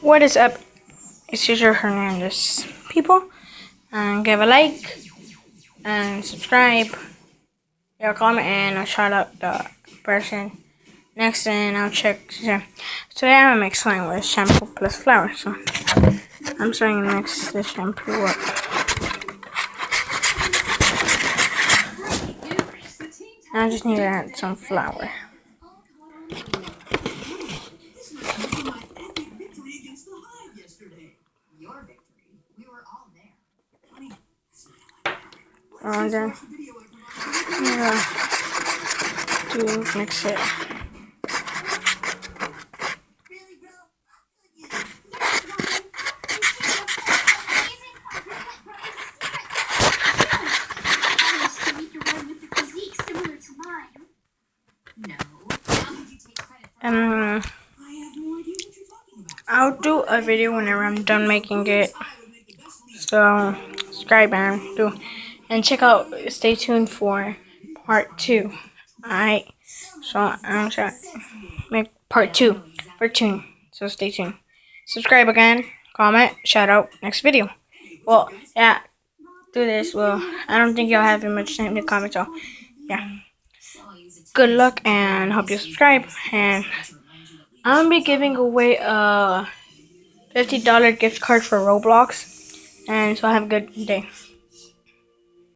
What is up? It's Osidro Hernandez. People, give a like and subscribe. Your comment and I'll shout out the person next, and I'll check. Today I'm gonna mix slime with shampoo plus flour. So I'm starting to mix the shampoo up. I just need to add some flour. And then to mix it. I'll do a video whenever I'm done making it. So subscribe and check out. Stay tuned for part 2. Alright. So I'm trying to make part 2 for tune. So stay tuned. Subscribe again. Comment. Shout out. Next video. Well, yeah. Do this. Well, I don't think y'all have much time to comment. So yeah. Good luck and hope you subscribe. And I'm gonna be giving away a $50 gift card for Roblox. And so have a good day.